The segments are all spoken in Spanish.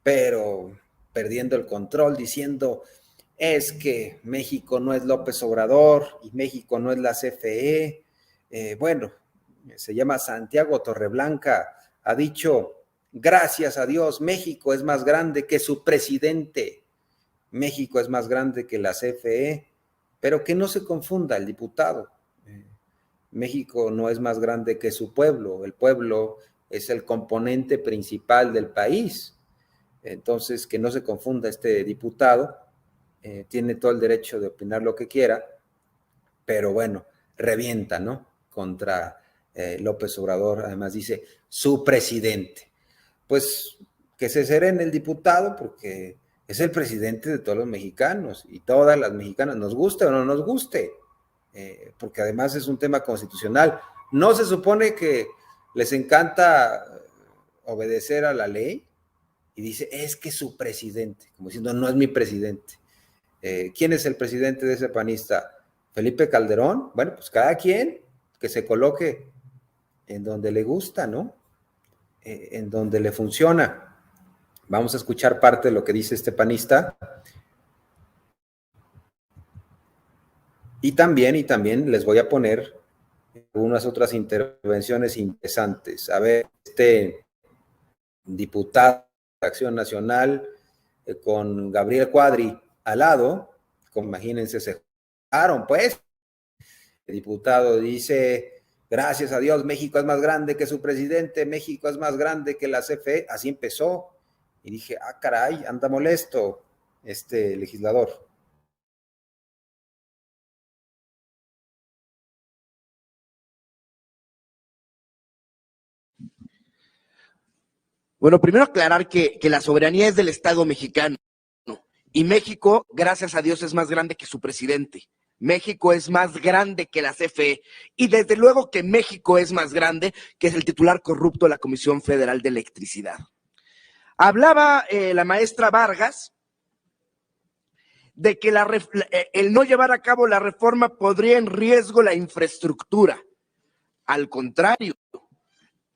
pero perdiendo el control, diciendo, es que México no es López Obrador y México no es la CFE. Bueno, se llama Santiago Torreblanca, ha dicho, gracias a Dios, México es más grande que su presidente, México es más grande que la CFE, pero que no se confunda el diputado. México no es más grande que su pueblo, el pueblo es el componente principal del país. Entonces, que no se confunda este diputado, tiene todo el derecho de opinar lo que quiera, pero bueno, revienta, ¿no? Contra López Obrador, además dice, su presidente. Pues que se serene el diputado porque es el presidente de todos los mexicanos y todas las mexicanas, nos guste o no nos guste, porque además es un tema constitucional. No se supone que les encanta obedecer a la ley y dice, es que su presidente, como diciendo, no es mi presidente. ¿Quién es el presidente de ese panista? ¿Felipe Calderón? Bueno, pues cada quien que se coloque en donde le gusta, ¿no? En donde le funciona. Vamos a escuchar parte de lo que dice este panista. Y también les voy a poner algunas otras intervenciones interesantes. A ver, este diputado de Acción Nacional con Gabriel Cuadri al lado, como imagínense, se juntaron, pues. El diputado dice, gracias a Dios, México es más grande que su presidente, México es más grande que la CFE, así empezó. Y dije, ah, caray, anda molesto este legislador. Bueno, primero aclarar que la soberanía es del Estado mexicano y México, gracias a Dios, es más grande que su presidente. México es más grande que la CFE y desde luego que México es más grande que es el titular corrupto de la Comisión Federal de Electricidad. Hablaba la maestra Vargas de que el no llevar a cabo la reforma podría en riesgo la infraestructura. Al contrario,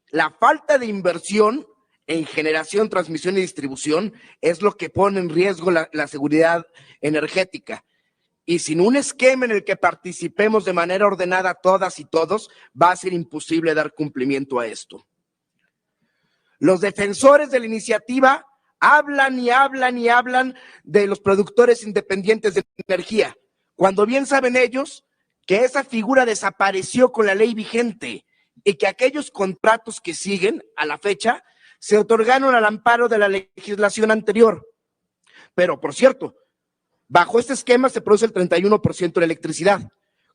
la falta de inversión en generación, transmisión y distribución es lo que pone en riesgo la seguridad energética. Y sin un esquema en el que participemos de manera ordenada todas y todos, va a ser imposible dar cumplimiento a esto. Los defensores de la iniciativa hablan y hablan y hablan de los productores independientes de energía, cuando bien saben ellos que esa figura desapareció con la ley vigente y que aquellos contratos que siguen a la fecha se otorgaron al amparo de la legislación anterior. Pero, por cierto, bajo este esquema se produce el 31% de la electricidad.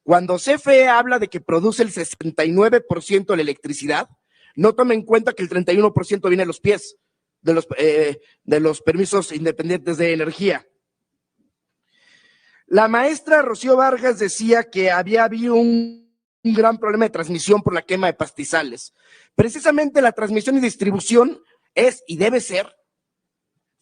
Cuando CFE habla de que produce el 69% de la electricidad, no tome en cuenta que el 31% viene de los pies de los permisos independientes de energía. La maestra Rocío Vargas decía que había habido un gran problema de transmisión por la quema de pastizales. Precisamente la transmisión y distribución es y debe ser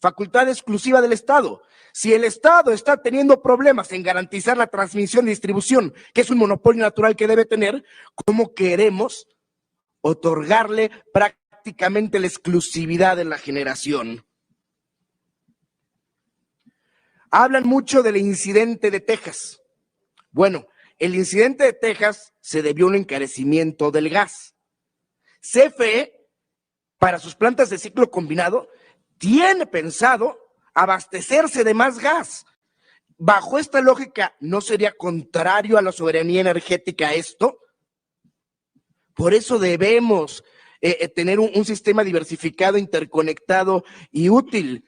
facultad exclusiva del Estado. Si el Estado está teniendo problemas en garantizar la transmisión y distribución, que es un monopolio natural que debe tener, ¿cómo queremos otorgarle prácticamente la exclusividad de la generación? Hablan mucho del incidente de Texas. Bueno, el incidente de Texas se debió a un encarecimiento del gas. CFE, para sus plantas de ciclo combinado, tiene pensado abastecerse de más gas. Bajo esta lógica, ¿no sería contrario a la soberanía energética esto? Por eso debemos tener un sistema diversificado, interconectado y útil.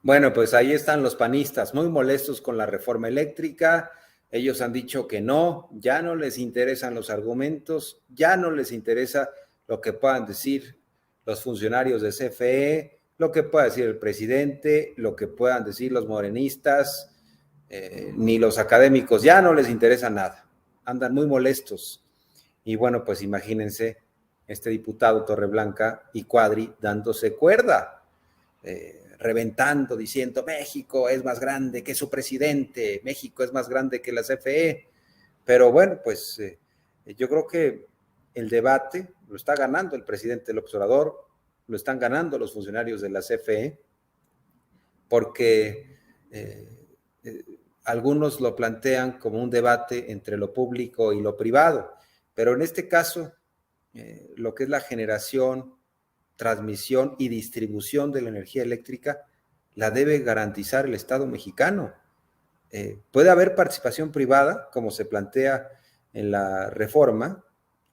Bueno, pues ahí están los panistas, muy molestos con la reforma eléctrica. Ellos han dicho que no, ya no les interesan los argumentos, ya no les interesa lo que puedan decir los funcionarios de CFE, lo que pueda decir el presidente, lo que puedan decir los morenistas, ni los académicos, ya no les interesa nada. Andan muy molestos. Y bueno, pues imagínense este diputado Torreblanca y Cuadri dándose cuerda, reventando, diciendo México es más grande que su presidente, México es más grande que la CFE. Pero bueno, pues yo creo que el debate lo está ganando el presidente López Obrador, lo están ganando los funcionarios de la CFE, porque algunos lo plantean como un debate entre lo público y lo privado, pero en este caso, lo que es la generación, transmisión y distribución de la energía eléctrica la debe garantizar el Estado mexicano. Puede haber participación privada, como se plantea en la reforma,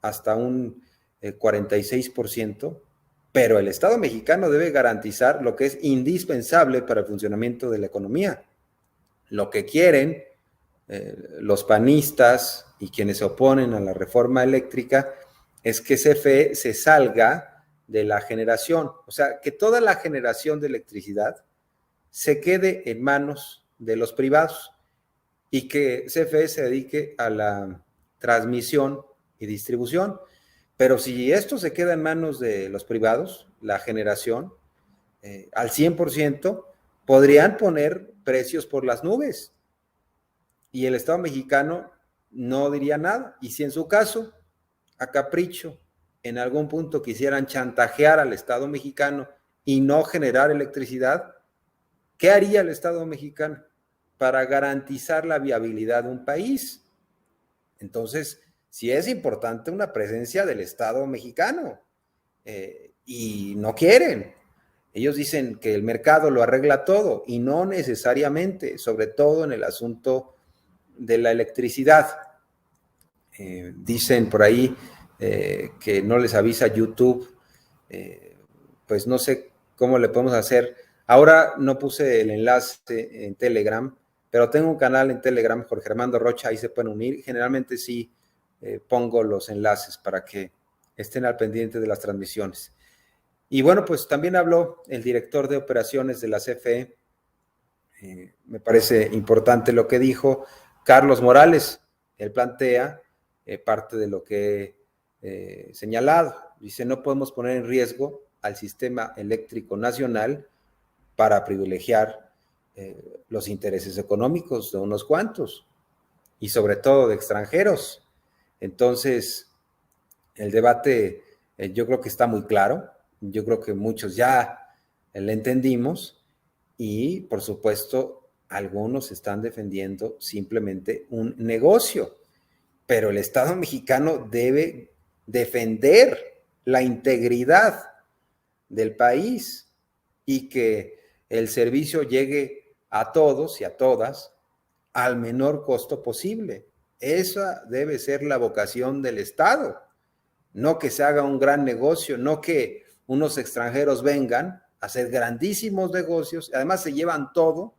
hasta un 46%, pero el Estado mexicano debe garantizar lo que es indispensable para el funcionamiento de la economía. Lo que quieren los panistas y quienes se oponen a la reforma eléctrica es que CFE se salga de la generación, o sea, que toda la generación de electricidad se quede en manos de los privados y que CFE se dedique a la transmisión y distribución. Pero si esto se queda en manos de los privados, la generación, al 100%, podrían poner precios por las nubes y el Estado mexicano no diría nada. Y si en su caso, a capricho, en algún punto quisieran chantajear al Estado mexicano y no generar electricidad, ¿qué haría el Estado mexicano para garantizar la viabilidad de un país? Entonces, sí es importante una presencia del Estado mexicano, y no quieren. Ellos dicen que el mercado lo arregla todo y no necesariamente, sobre todo en el asunto de la electricidad. Dicen por ahí que no les avisa YouTube, pues no sé cómo le podemos hacer. Ahora no puse el enlace en Telegram, pero tengo un canal en Telegram, Jorge Armando Rocha, ahí se pueden unir. Generalmente sí pongo los enlaces para que estén al pendiente de las transmisiones. Y bueno, pues también habló el director de operaciones de la CFE. Me parece importante lo que dijo Carlos Morales. Él plantea parte de lo que he señalado. Dice, no podemos poner en riesgo al sistema eléctrico nacional para privilegiar los intereses económicos de unos cuantos y sobre todo de extranjeros. Entonces, el debate yo creo que está muy claro. Yo creo que muchos ya le entendimos y, por supuesto, algunos están defendiendo simplemente un negocio. Pero el Estado mexicano debe defender la integridad del país y que el servicio llegue a todos y a todas al menor costo posible. Esa debe ser la vocación del Estado. No que se haga un gran negocio, no que unos extranjeros vengan a hacer grandísimos negocios, además se llevan todo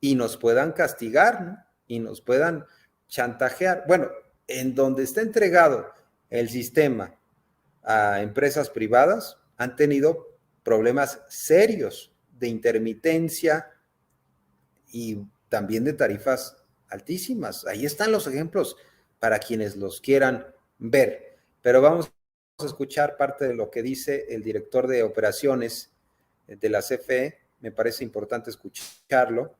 y nos puedan castigar, ¿no? Y nos puedan chantajear. Bueno, en donde está entregado el sistema a empresas privadas, han tenido problemas serios de intermitencia y también de tarifas altísimas. Ahí están los ejemplos para quienes los quieran ver. Pero vamos a escuchar parte de lo que dice el director de operaciones de la CFE. Me parece importante escucharlo.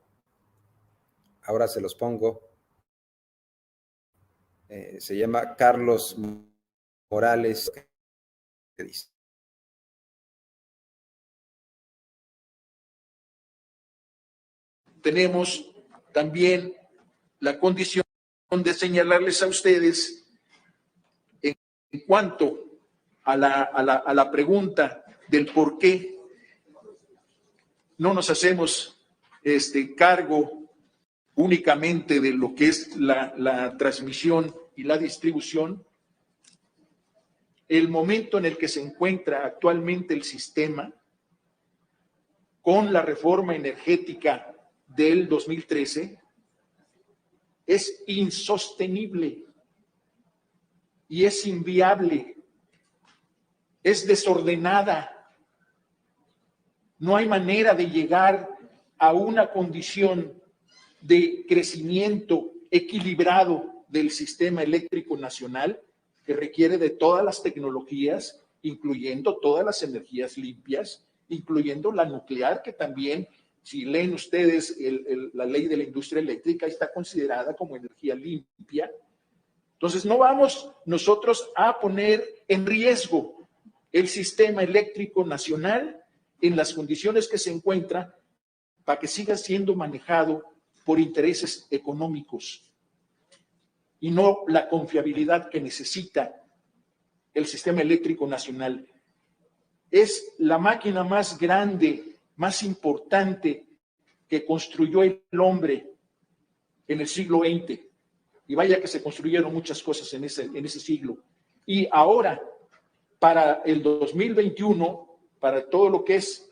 Ahora se los pongo. Se llama Carlos Morales. ¿Qué dice? Tenemos también la condición de señalarles a ustedes en cuanto a la pregunta del por qué no nos hacemos cargo únicamente de lo que es la transmisión y la distribución. El momento en el que se encuentra actualmente el sistema, con la reforma energética del 2013, es insostenible y es inviable, es desordenada. No hay manera de llegar a una condición de crecimiento equilibrado del sistema eléctrico nacional que requiere de todas las tecnologías, incluyendo todas las energías limpias, incluyendo la nuclear, que también, si leen ustedes la ley de la industria eléctrica, está considerada como energía limpia. Entonces, no vamos nosotros a poner en riesgo el sistema eléctrico nacional en las condiciones que se encuentra para que siga siendo manejado por intereses económicos y no la confiabilidad que necesita el sistema eléctrico nacional. Es la máquina más grande, más importante que construyó el hombre en el siglo XX. Y vaya que se construyeron muchas cosas en ese siglo. Y ahora, para el 2021, para todo lo que es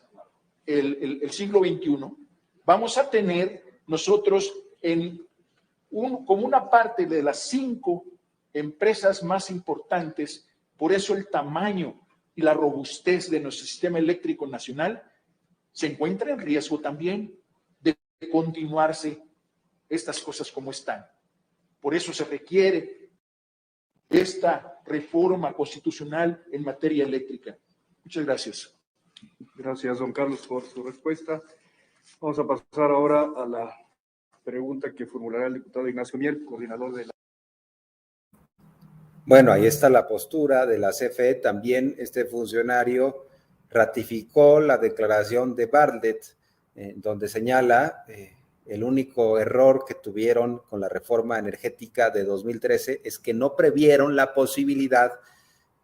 el siglo XXI, vamos a tener nosotros como una parte de las 5 empresas más importantes, por eso el tamaño y la robustez de nuestro sistema eléctrico nacional se encuentra en riesgo también de continuarse estas cosas como están. Por eso se requiere esta reforma constitucional en materia eléctrica. Muchas gracias. Gracias, don Carlos, por su respuesta. Vamos a pasar ahora a la pregunta que formulará el diputado Ignacio Mier, coordinador de la... Bueno, ahí está la postura de la CFE. También este funcionario ratificó la declaración de Bartlett, donde señala el único error que tuvieron con la reforma energética de 2013 es que no previeron la posibilidad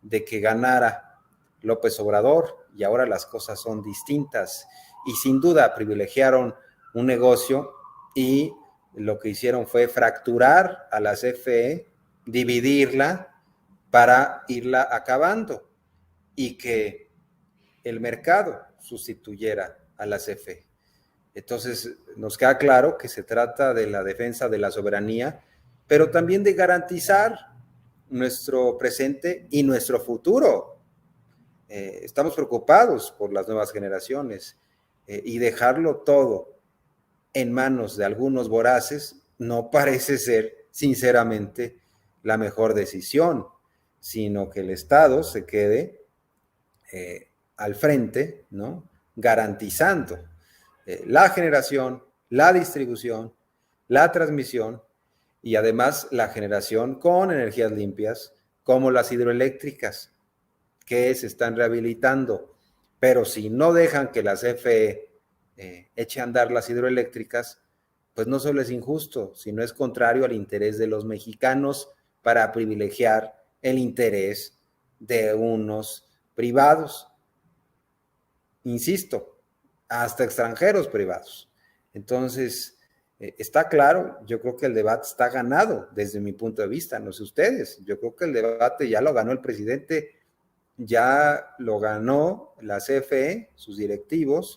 de que ganara López Obrador, y ahora las cosas son distintas. Y sin duda privilegiaron un negocio y lo que hicieron fue fracturar a la CFE, dividirla para irla acabando y que el mercado sustituyera a la CFE. Entonces, nos queda claro que se trata de la defensa de la soberanía, pero también de garantizar nuestro presente y nuestro futuro. Estamos preocupados por las nuevas generaciones y dejarlo todo en manos de algunos voraces no parece ser, sinceramente, la mejor decisión, sino que el Estado se quede al frente, ¿no? Garantizando la generación, la distribución, la transmisión y además la generación con energías limpias como las hidroeléctricas que se están rehabilitando. Pero si no dejan que la CFE eche a andar las hidroeléctricas, pues no solo es injusto, sino es contrario al interés de los mexicanos para privilegiar el interés de unos privados. Insisto, hasta extranjeros privados. Entonces, está claro, yo creo que el debate está ganado desde mi punto de vista, no sé ustedes, yo creo que el debate ya lo ganó el presidente, ya lo ganó la CFE, sus directivos,